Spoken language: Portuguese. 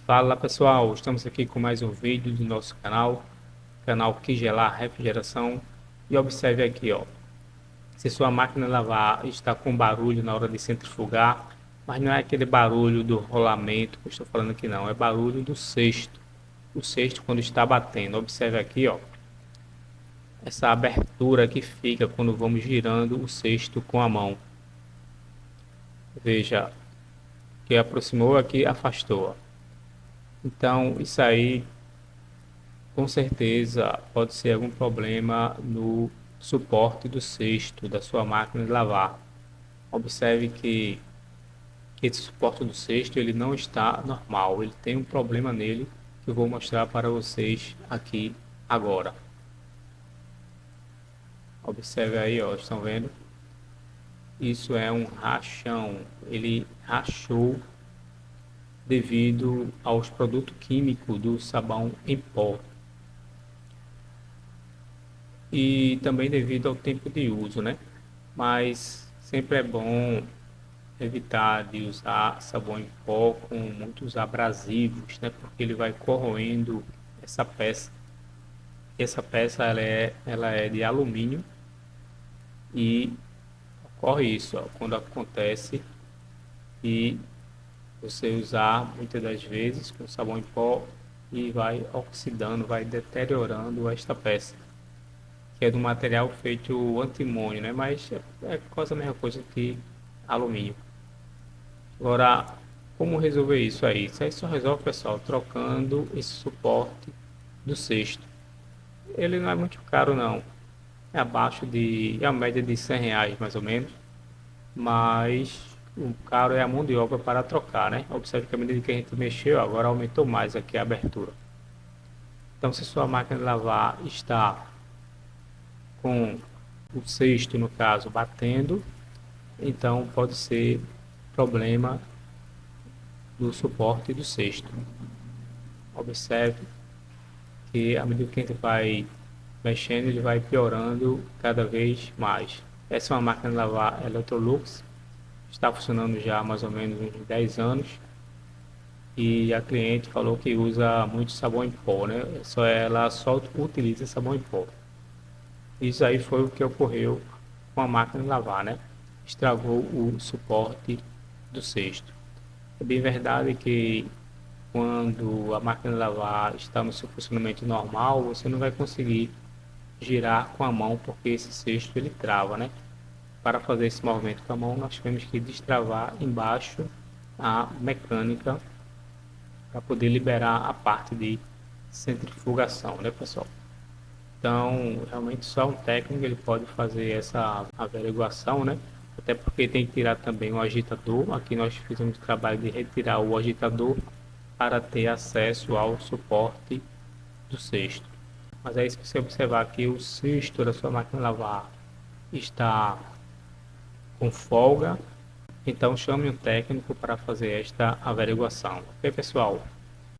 Fala pessoal, estamos aqui com mais um vídeo do nosso canal Kigelar Refrigeração. E observe aqui, ó, se sua máquina de lavar está com barulho na hora de centrifugar, mas não é aquele barulho do rolamento que eu estou falando aqui não, é barulho do cesto. O cesto quando está batendo. Observe aqui, ó, essa abertura que fica quando vamos girando o cesto com a mão. Veja que aproximou aqui, afastou. Então isso aí com certeza pode ser algum problema no suporte do cesto da sua máquina de lavar. Observe que esse suporte do cesto ele não está normal, ele tem um problema nele que eu vou mostrar para vocês aqui agora. Observe aí, ó, estão vendo? Isso é um rachão, ele rachou devido aos produtos químicos do sabão em pó. E também devido ao tempo de uso, né? Mas sempre é bom evitar de usar sabão em pó com muitos abrasivos, né? Porque ele vai corroendo essa peça. Essa peça ela é de alumínio e ocorre isso, ó, quando acontece e você usar muitas das vezes com sabão em pó e vai oxidando, vai deteriorando esta peça, que é do material feito antimônio, né? Mas é quase a mesma coisa que alumínio. Agora, como resolver isso aí? Isso aí só resolve, pessoal, trocando esse suporte do cesto. Ele não é muito caro, não. É abaixo de, é a média de R$ 100 mais ou menos. Mas o caro é a mão de obra para trocar, né? Observe que à medida que a gente mexeu, agora aumentou mais aqui a abertura. Então, se sua máquina de lavar está com o cesto, no caso, batendo, então pode ser problema do suporte do cesto. Observe que à medida que a gente vai mexendo, ele vai piorando cada vez mais. Essa é uma máquina de lavar Electrolux, está funcionando já há mais ou menos uns 10 anos e a cliente falou que usa muito sabão em pó, né? Ela só utiliza sabão em pó. Isso aí foi o que ocorreu com a máquina de lavar, né? Estragou o suporte do cesto. É bem verdade que quando a máquina de lavar está no seu funcionamento normal, você não vai conseguir girar com a mão porque esse cesto ele trava, né? Para fazer esse movimento com a mão, nós temos que destravar embaixo a mecânica para poder liberar a parte de centrifugação, né, pessoal? Então, realmente só um técnico ele pode fazer essa averiguação, né? Até porque tem que tirar também o agitador. Aqui nós fizemos o trabalho de retirar o agitador para ter acesso ao suporte do cesto. Mas aí se você observar que o cesto da sua máquina de lavar está com folga, então chame um técnico para fazer esta averiguação. Ok, pessoal?